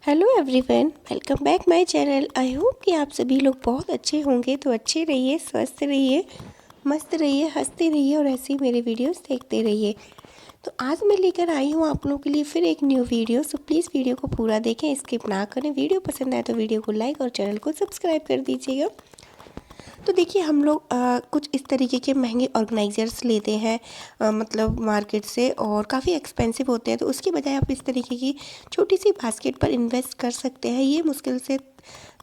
Hello everyone, welcome back my channel. I hope कि आप सभी लोग बहुत अच्छे होंगे। तो अच्छे रहिए, स्वस्थ रहिए, मस्त रहिए, हंसते रहिए और ऐसे ही मेरे वीडियोस देखते रहिए। तो आज मैं लेकर आई हूँ आप लोगों के लिए फिर एक new video. So please video को पूरा देखें, स्किप ना करें। वीडियो पसंद आए तो वीडियो को लाइक और चैनल को सब्सक्राइब कर दीजिएगा। तो देखिए हम लोग कुछ इस तरीके के महंगे ऑर्गेनाइज़र्स लेते हैं मतलब मार्केट से, और काफ़ी एक्सपेंसिव होते हैं। तो उसकी बजाय आप इस तरीके की छोटी सी बास्केट पर इन्वेस्ट कर सकते हैं। ये मुश्किल से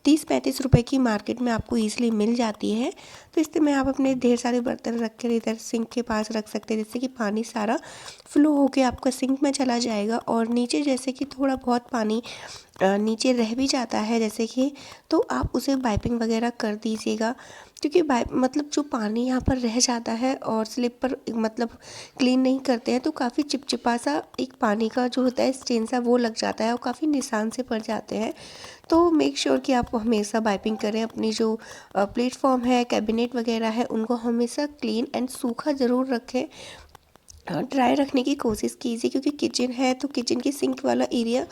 30-35 रुपए की मार्केट में आपको ईजिली मिल जाती है। तो इसमें आप अपने ढेर सारे बर्तन रख कर इधर सिंक के पास रख सकते हैं, जिससे कि पानी सारा फ्लो होके आपका सिंक में चला जाएगा। और नीचे जैसे कि थोड़ा बहुत पानी नीचे रह भी जाता है जैसे कि, तो आप उसे पाइपिंग वगैरह कर दीजिएगा। क्योंकि मतलब जो पानी यहाँ पर रह जाता है और स्लिप पर मतलब क्लीन नहीं करते हैं तो काफ़ी चिपचिपा सा एक पानी का जो होता है स्टेन सा वो लग जाता है और काफ़ी निशान से पड़ जाते हैं। तो मेक श्योर कि आप हमेशा पाइपिंग करें। अपनी जो प्लेटफॉर्म है, कैबिनेट वगैरह है, उनको हमेशा क्लीन एंड सूखा ज़रूर रखें। ड्राई रखने की कोशिश कीजिए, क्योंकि किचन है तो किचन की सिंक वाला एरिया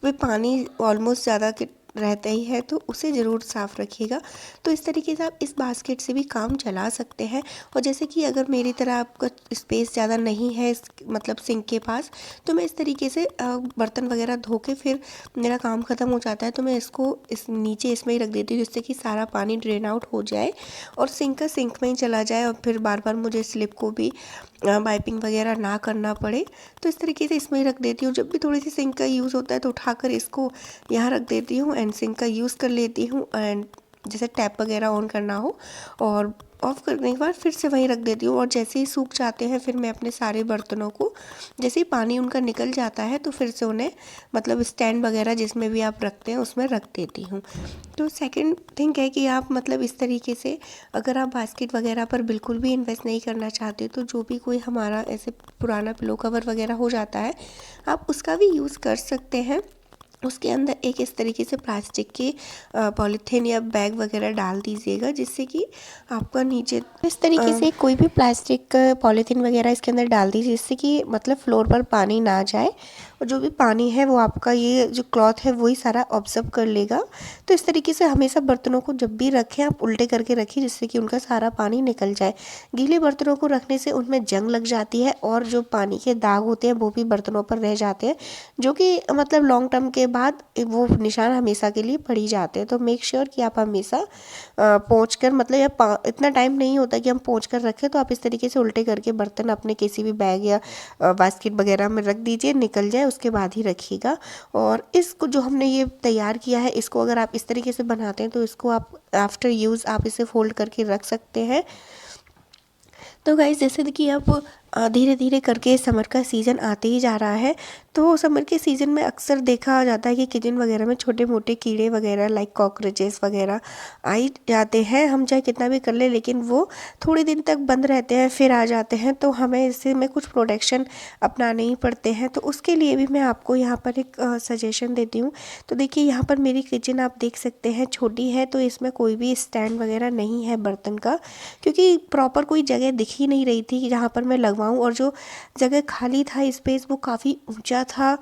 में पानी ऑलमोस्ट ज़्यादा रहता ही है, तो उसे ज़रूर साफ़ रखिएगा। तो इस तरीके से आप इस बास्केट से भी काम चला सकते हैं। और जैसे कि अगर मेरी तरह आपका स्पेस ज़्यादा नहीं है मतलब सिंक के पास, तो मैं इस तरीके से बर्तन वगैरह धो के फिर मेरा काम ख़त्म हो जाता है तो मैं इसको इस नीचे इसमें ही रख देती हूँ, जिससे कि सारा पानी ड्रेन आउट हो जाए और सिंक का सिंक में ही चला जाए और फिर बार बार मुझे स्लिप को भी पाइपिंग वगैरह ना करना पड़े। तो इस तरीके से इसमें ही रख देती हूँ। जब भी थोड़ी सी सिंक का यूज़ होता है तो उठाकर इसको यहाँ रख देती हूँ एंड सिंक का यूज़ कर लेती हूँ। एंड जैसे टैप वगैरह ऑन करना हो और ऑफ़ करने के बाद फिर से वहीं रख देती हूँ। और जैसे ही सूख जाते हैं फिर मैं अपने सारे बर्तनों को, जैसे ही पानी उनका निकल जाता है तो फिर से उन्हें मतलब स्टैंड वगैरह जिसमें भी आप रखते हैं उसमें रख देती हूँ। तो सेकंड थिंग है कि आप मतलब इस तरीके से अगर आप बास्केट वगैरह पर बिल्कुल भी इन्वेस्ट नहीं करना चाहते तो जो भी कोई हमारा ऐसे पुराना पिलो कवर वगैरह हो जाता है, आप उसका भी यूज़ कर सकते हैं। उसके अंदर एक इस तरीके से प्लास्टिक की पॉलीथीन या बैग वगैरह डाल दीजिएगा, जिससे कि आपका नीचे इस तरीके से कोई भी प्लास्टिक पॉलीथीन वगैरह इसके अंदर डाल दीजिए, जिससे कि मतलब फ्लोर पर पानी ना जाए और जो भी पानी है वो आपका ये जो क्लॉथ है वही सारा ऑब्जर्व कर लेगा। तो इस तरीके से हमेशा बर्तनों को जब भी रखें आप उल्टे करके रखिए, जिससे कि उनका सारा पानी निकल जाए। गीले बर्तनों को रखने से उनमें जंग लग जाती है और जो पानी के दाग होते हैं वो भी बर्तनों पर रह जाते हैं, जो कि मतलब लॉन्ग टर्म के बाद वो निशान हमेशा के लिए पड़ ही जाते हैं। तो मेक श्योर कि आप हमेशा पोंछ कर मतलब इतना टाइम नहीं होता कि हम पोंछ कर रखें, तो आप इस तरीके से उल्टे करके बर्तन अपने किसी भी बैग या बास्केट वगैरह में रख दीजिए, निकल जाए उसके बाद ही रखिएगा। और इसको जो हमने ये तैयार किया है, इसको अगर आप इस तरीके से बनाते हैं तो इसको आप आफ्टर यूज़ आप इसे फोल्ड करके रख सकते हैं। तो गाइस जैसे कि अब धीरे धीरे करके समर का सीज़न आते ही जा रहा है। तो समर के सीज़न में अक्सर देखा जाता है कि किचन वगैरह में छोटे मोटे कीड़े वगैरह लाइक कॉकरोचेस वगैरह आ ही जाते हैं। हम चाहे कितना भी कर ले लेकिन वो थोड़े दिन तक बंद रहते हैं फिर आ जाते हैं, तो हमें इससे में कुछ प्रोटेक्शन अपनाने ही पड़ते हैं। तो उसके लिए भी मैं आपको यहाँ पर एक सजेशन देती हूँ। तो देखिए यहाँ पर मेरी किचन आप देख सकते हैं छोटी है, तो इसमें कोई भी स्टैंड वगैरह नहीं है बर्तन का, क्योंकि प्रॉपर कोई जगह दिख ही नहीं रही थी कि जहाँ पर मैं लगवाऊँ। और जो जगह खाली था स्पेस वो काफ़ी ऊंचा था,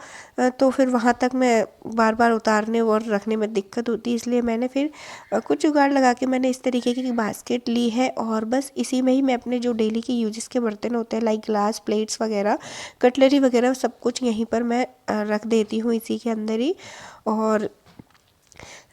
तो फिर वहाँ तक मैं बार बार उतारने और रखने में दिक्कत होती, इसलिए मैंने फिर कुछ जुगाड़ लगा के मैंने इस तरीके की बास्केट ली है। और बस इसी में ही मैं अपने जो डेली के यूजेस के बर्तन होते हैं लाइक ग्लास प्लेट्स वगैरह कटलरी वगैरह सब कुछ यहीं पर मैं रख देती हूँ इसी के अंदर ही। और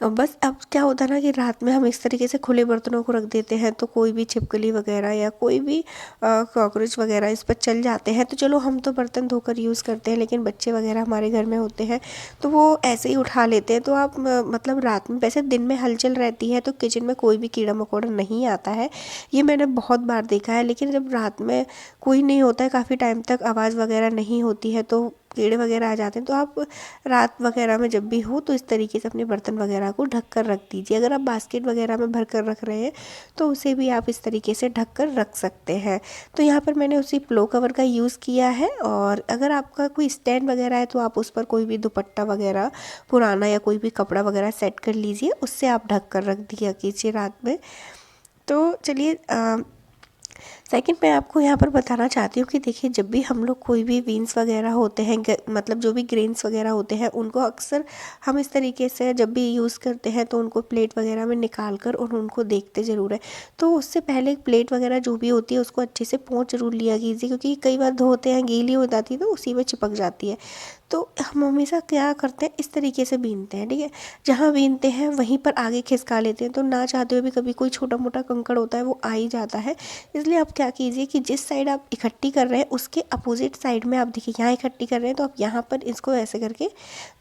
बस अब क्या होता है ना कि रात में हम इस तरीके से खुले बर्तनों को रख देते हैं तो कोई भी छिपकली वगैरह या कोई भी कॉकरोच वगैरह इस पर चल जाते हैं। तो चलो हम तो बर्तन धोकर यूज़ करते हैं, लेकिन बच्चे वगैरह हमारे घर में होते हैं तो वो ऐसे ही उठा लेते हैं। तो आप मतलब रात में, वैसे दिन में हलचल रहती है तो किचन में कोई भी कीड़ा मकोड़ा नहीं आता है, ये मैंने बहुत बार देखा है। लेकिन जब रात में कोई नहीं होता है, काफ़ी टाइम तक आवाज़ वगैरह नहीं होती है तो कीड़े वगैरह आ जाते हैं, तो आप रात वगैरह में जब भी हो तो इस तरीके से अपने बर्तन वगैरह को ढक कर रख दीजिए। अगर आप बास्केट वगैरह में भर कर रख रहे हैं तो उसे भी आप इस तरीके से ढक कर रख सकते हैं। तो यहाँ पर मैंने उसी प्लो कवर का यूज़ किया है। और अगर आपका कोई स्टैंड वगैरह है तो आप उस पर कोई भी दुपट्टा वगैरह पुराना या कोई भी कपड़ा वगैरह सेट कर लीजिए, उससे आप ढक कर रख दिया कीजिए रात में। तो चलिए सेकंड मैं आपको यहाँ पर बताना चाहती हूँ कि देखिए जब भी हम लोग कोई भी बीन्स वगैरह होते हैं मतलब जो भी ग्रेन्स वगैरह होते हैं उनको अक्सर हम इस तरीके से जब भी यूज़ करते हैं तो उनको प्लेट वगैरह में निकाल कर और उनको देखते ज़रूर है। तो उससे पहले प्लेट वगैरह जो भी होती है उसको अच्छे से पोंछ ज़रूर लिया कीजिए, क्योंकि कई बार धोते हैं गीली हो जाती है तो उसी में चिपक जाती है। तो हम हमेशा क्या करते हैं, इस तरीके से बीनते हैं, ठीक है। जहाँ बीनते हैं वहीं पर आगे खिसका लेते हैं, तो ना चाहते हुए भी कभी कोई छोटा मोटा कंकड़ होता है वो आ ही जाता है। इसलिए आप क्या कीजिए कि जिस साइड आप इकट्ठी कर रहे हैं उसके अपोजिट साइड में आप देखिए यहाँ इकट्ठी कर रहे हैं तो आप यहाँ पर इसको ऐसे करके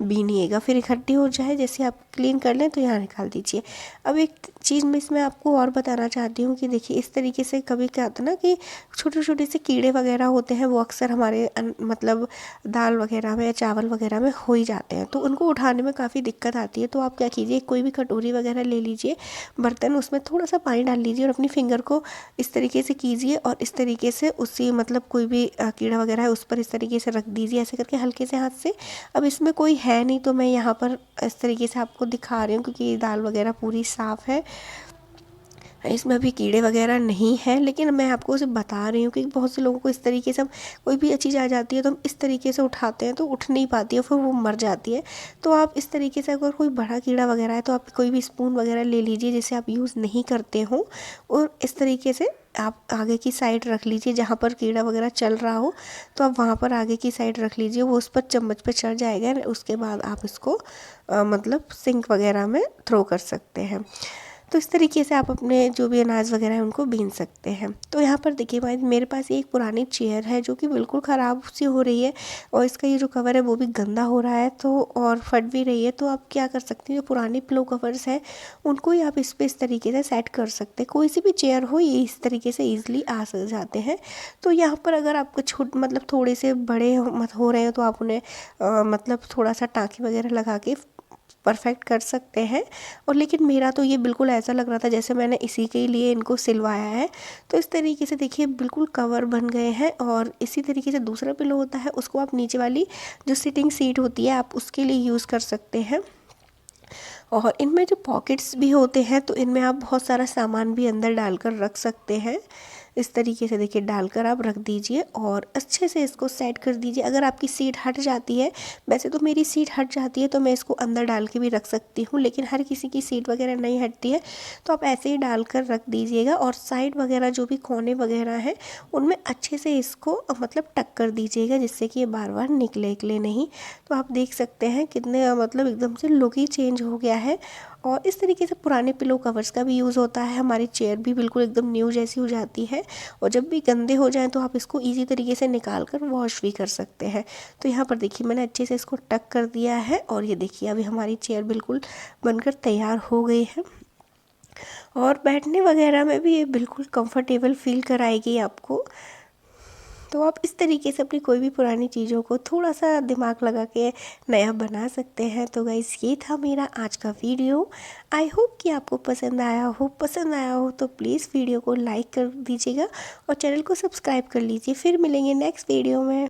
बीनिएगा। फिर इकट्ठी हो जाए, जैसे आप क्लीन कर लें तो यहाँ निकाल दीजिए। अब एक चीज़ मैं इसमें आपको और बताना चाहती हूँ कि देखिए इस तरीके से कभी क्या होता है ना कि छोटे छोटे से कीड़े वगैरह होते हैं, वो अक्सर हमारे मतलब दाल वगैरह में या चावल वगैरह में हो ही जाते हैं, तो उनको उठाने में काफ़ी दिक्कत आती है। तो आप क्या कीजिए, कोई भी कटोरी वगैरह ले लीजिए, बर्तन, उसमें थोड़ा सा पानी डाल लीजिए और अपनी फिंगर को इस तरीके से कीजिए और इस तरीके से उसी मतलब कोई भी कीड़ा वगैरह है उस पर इस तरीके से रख दीजिए, ऐसे करके हल्के से हाथ से। अब इसमें कोई है नहीं तो मैं यहाँ पर इस तरीके से आपको दिखा रही हूँ, क्योंकि ये दाल वगैरह पूरी साफ़ है, इसमें अभी कीड़े वगैरह नहीं है। लेकिन मैं आपको उसे बता रही हूँ कि बहुत से लोगों को इस तरीके से हम कोई भी चीज़ आ जाती है तो हम इस तरीके से उठाते हैं तो उठ नहीं पाती है, फिर वो मर जाती है। तो आप इस तरीके से अगर कोई बड़ा कीड़ा वगैरह है तो आप कोई भी स्पून वगैरह ले लीजिए जिसे आप यूज़ नहीं करते हो, और इस तरीके से आप आगे की साइड रख लीजिए, जहाँ पर कीड़ा वगैरह चल रहा हो तो आप वहाँ पर आगे की साइड रख लीजिए, वो उस पर चम्मच पे चढ़ जाएगा। उसके बाद आप इसको मतलब सिंक वगैरह में थ्रो कर सकते हैं। तो इस तरीके से आप अपने जो भी अनाज वगैरह है उनको बीन सकते हैं। तो यहाँ पर देखिए भाई, मेरे पास एक पुरानी चेयर है जो कि बिल्कुल ख़राब सी हो रही है और इसका ये जो कवर है वो भी गंदा हो रहा है, तो और फट भी रही है। तो आप क्या कर सकते हैं, जो पुराने पिलो कवर्स हैं उनको ही आप इस पर इस तरीके से सेट कर सकते हैं। कोई सी भी चेयर हो ये इस तरीके से ईजिली आ जाते हैं। तो यहाँ पर अगर आपको मतलब थोड़े से बड़े हो रहे हैं तो आप उन्हें मतलब थोड़ा सा टाँकी वगैरह लगा के परफेक्ट कर सकते हैं। और लेकिन मेरा तो ये बिल्कुल ऐसा लग रहा था जैसे मैंने इसी के लिए इनको सिलवाया है। तो इस तरीके से देखिए बिल्कुल कवर बन गए हैं। और इसी तरीके से दूसरा पिलो होता है, उसको आप नीचे वाली जो सिटिंग सीट होती है आप उसके लिए यूज़ कर सकते हैं। और इनमें जो पॉकेट्स भी होते हैं तो इनमें आप बहुत सारा सामान भी अंदर डालकर रख सकते हैं। इस तरीके से देखिए डालकर आप रख दीजिए और अच्छे से इसको सेट कर दीजिए। अगर आपकी सीट हट जाती है, वैसे तो मेरी सीट हट जाती है तो मैं इसको अंदर डाल के भी रख सकती हूँ, लेकिन हर किसी की सीट वगैरह नहीं हटती है, तो आप ऐसे ही डालकर रख दीजिएगा। और साइड वगैरह जो भी कोने वगैरह हैं उनमें अच्छे से इसको मतलब टक कर दीजिएगा, जिससे कि ये बार बार निकले नहीं। तो आप देख सकते हैं कितने मतलब एकदम से लुक ही चेंज हो गया है। और इस तरीके से पुराने पिलो कवर्स का भी यूज़ होता है, हमारी चेयर भी बिल्कुल एकदम न्यू जैसी हो जाती है। और जब भी गंदे हो जाएं तो आप इसको इजी तरीके से निकाल कर वॉश भी कर सकते हैं। तो यहाँ पर देखिए मैंने अच्छे से इसको टक कर दिया है और ये देखिए अभी हमारी चेयर बिल्कुल बनकर तैयार हो गई है। और बैठने वगैरह में भी ये बिल्कुल कंफर्टेबल फील कराएगी आपको। तो आप इस तरीके से अपनी कोई भी पुरानी चीज़ों को थोड़ा सा दिमाग लगा के नया बना सकते हैं। तो गाइस ये था मेरा आज का वीडियो। आई होप कि आपको पसंद आया हो तो प्लीज़ वीडियो को लाइक कर दीजिएगा और चैनल को सब्सक्राइब कर लीजिए। फिर मिलेंगे नेक्स्ट वीडियो में।